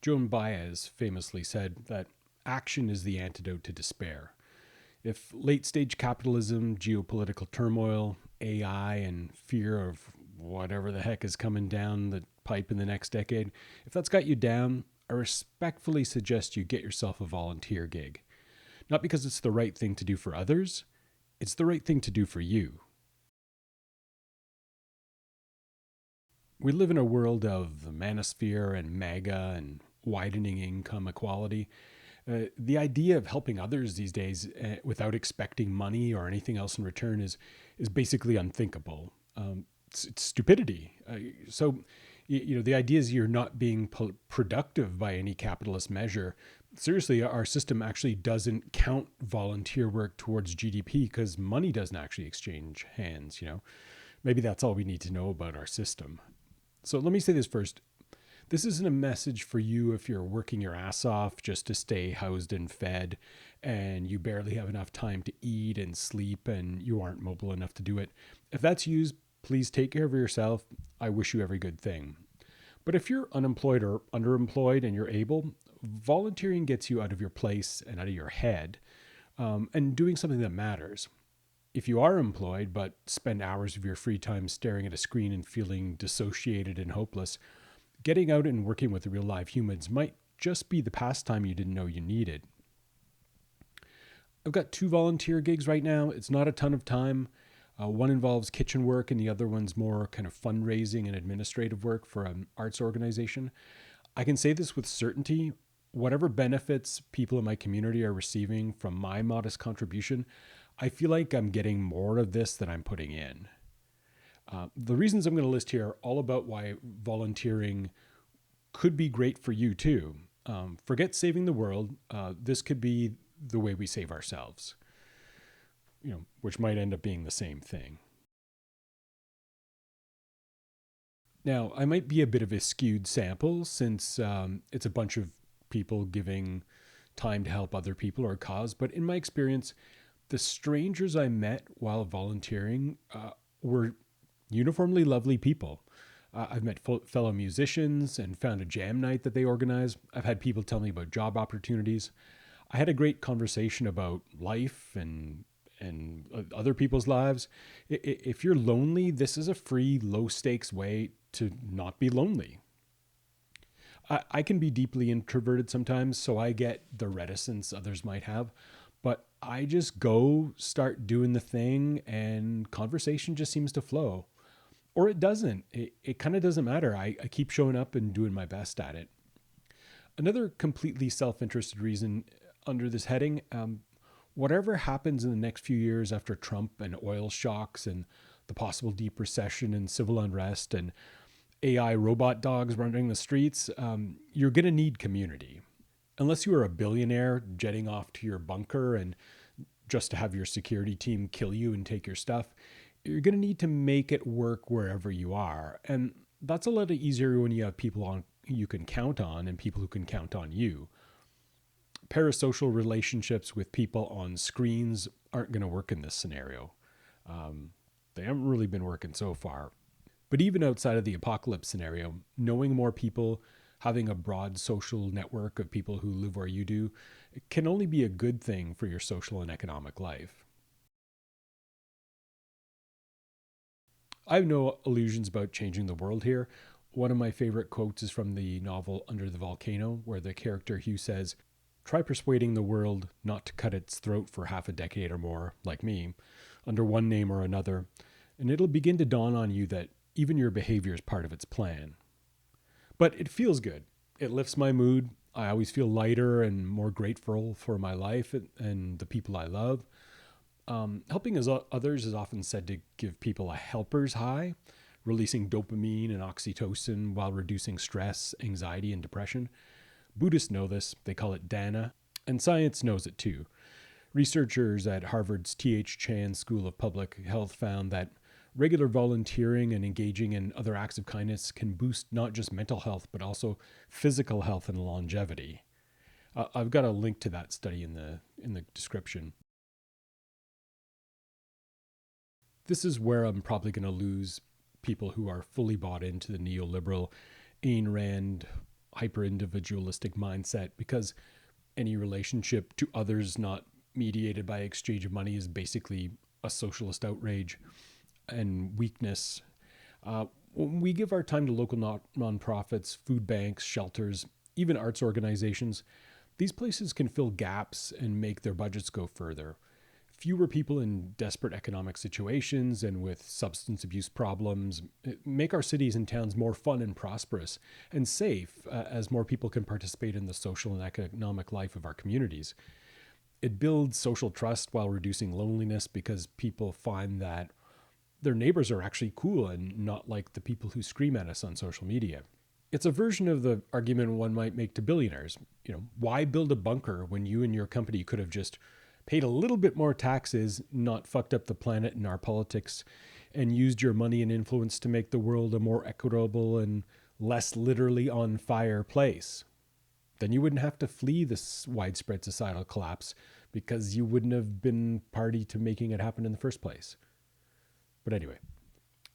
Joan Baez famously said that action is the antidote to despair. If late stage capitalism, geopolitical turmoil, AI, and fear of whatever the heck is coming down the pipe in the next decade, if that's got you down, I respectfully suggest you get yourself a volunteer gig. Not because it's the right thing to do for others, it's the right thing to do for you. We live in a world of the manosphere and MAGA and widening income equality. The idea of helping others these days without expecting money or anything else in return is basically unthinkable. It's stupidity. The idea is you're not being productive by any capitalist measure. Seriously, our system actually doesn't count volunteer work towards GDP because money doesn't actually exchange hands. Maybe that's all we need to know about our system. So let me say this first. This isn't a message for you if you're working your ass off just to stay housed and fed and you barely have enough time to eat and sleep and you aren't mobile enough to do it. If that's you, please take care of yourself. I wish you every good thing. But if you're unemployed or underemployed and you're able, volunteering gets you out of your place and out of your head and doing something that matters. If you are employed but spend hours of your free time staring at a screen and feeling dissociated and hopeless, getting out and working with real live humans might just be the pastime you didn't know you needed. I've got 2 volunteer gigs right now. It's not a ton of time. One involves kitchen work, and the other one's more kind of fundraising and administrative work for an arts organization. I can say this with certainty. Whatever benefits people in my community are receiving from my modest contribution, I feel like I'm getting more of this than I'm putting in. The reasons I'm going to list here are all about why volunteering could be great for you too. Forget saving the world. This could be the way we save ourselves, which might end up being the same thing. Now, I might be a bit of a skewed sample since it's a bunch of people giving time to help other people or a cause, but in my experience, the strangers I met while volunteering were uniformly lovely people. I've met fellow musicians and found a jam night that they organize. I've had people tell me about job opportunities. I had a great conversation about life and other people's lives. If you're lonely, this is a free, low stakes way to not be lonely. I can be deeply introverted sometimes, so I get the reticence others might have. But I just go start doing the thing, and conversation just seems to flow. Or it doesn't. It kind of doesn't matter. I keep showing up and doing my best at it. Another completely self interested reason under this heading, whatever happens in the next few years after Trump and oil shocks and the possible deep recession and civil unrest and AI robot dogs running the streets, you're going to need community. Unless you are a billionaire jetting off to your bunker and just to have your security team kill you and take your stuff, you're going to need to make it work wherever you are. And that's a lot easier when you have people on you can count on and people who can count on you. Parasocial relationships with people on screens aren't going to work in this scenario. They haven't really been working so far. But even outside of the apocalypse scenario, knowing more people, having a broad social network of people who live where you do, it can only be a good thing for your social and economic life. I have no illusions about changing the world here. One of my favorite quotes is from the novel Under the Volcano, where the character Hugh says, "Try persuading the world not to cut its throat for half a decade or more, like me, under one name or another, and it'll begin to dawn on you that even your behavior is part of its plan." But it feels good. It lifts my mood. I always feel lighter and more grateful for my life and the people I love. Helping others is often said to give people a helper's high, releasing dopamine and oxytocin while reducing stress, anxiety, and depression. Buddhists know this. They call it dana, and science knows it too. Researchers at Harvard's T.H. Chan School of Public Health found that regular volunteering and engaging in other acts of kindness can boost not just mental health, but also physical health and longevity. I've got a link to that study in the description. This is where I'm probably going to lose people who are fully bought into the neoliberal Ayn Rand hyper individualistic mindset, because any relationship to others not mediated by exchange of money is basically a socialist outrage and weakness. When we give our time to local nonprofits, food banks, shelters, even arts organizations, these places can fill gaps and make their budgets go further. Fewer people in desperate economic situations and with substance abuse problems make our cities and towns more fun and prosperous and safe, as more people can participate in the social and economic life of our communities. It builds social trust while reducing loneliness, because people find that their neighbors are actually cool and not like the people who scream at us on social media. It's a version of the argument one might make to billionaires. Why build a bunker when you and your company could have just paid a little bit more taxes, not fucked up the planet and our politics, and used your money and influence to make the world a more equitable and less literally on fire place? Then you wouldn't have to flee this widespread societal collapse, because you wouldn't have been party to making it happen in the first place. But anyway,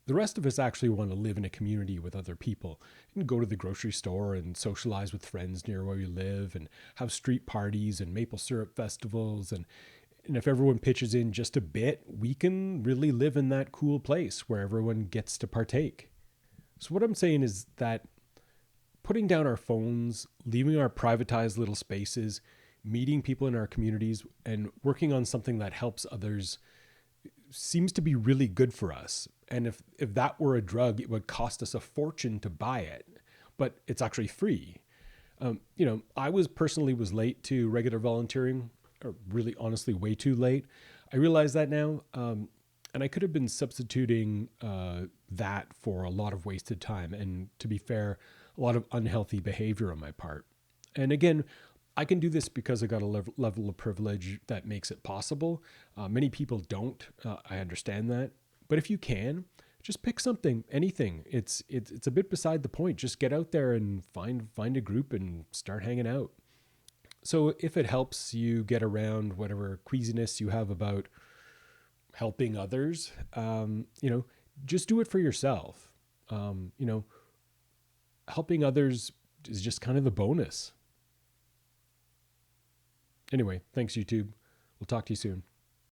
the rest of us actually want to live in a community with other people and go to the grocery store and socialize with friends near where we live and have street parties and maple syrup festivals. And if everyone pitches in just a bit, we can really live in that cool place where everyone gets to partake. So what I'm saying is that putting down our phones, leaving our privatized little spaces, meeting people in our communities, and working on something that helps others seems to be really good for us. And if that were a drug, it would cost us a fortune to buy it, but it's actually free. I was late to regular volunteering, or really honestly way too late. I realize that now. And I could have been substituting that for a lot of wasted time. And to be fair, a lot of unhealthy behavior on my part. And again, I can do this because I got a level of privilege that makes it possible. Many people don't. I understand that. But if you can, just pick something, anything. It's a bit beside the point. Just get out there and find a group and start hanging out. So if it helps you get around whatever queasiness you have about helping others, just do it for yourself. Helping others is just kind of the bonus. Anyway, thanks, YouTube. We'll talk to you soon.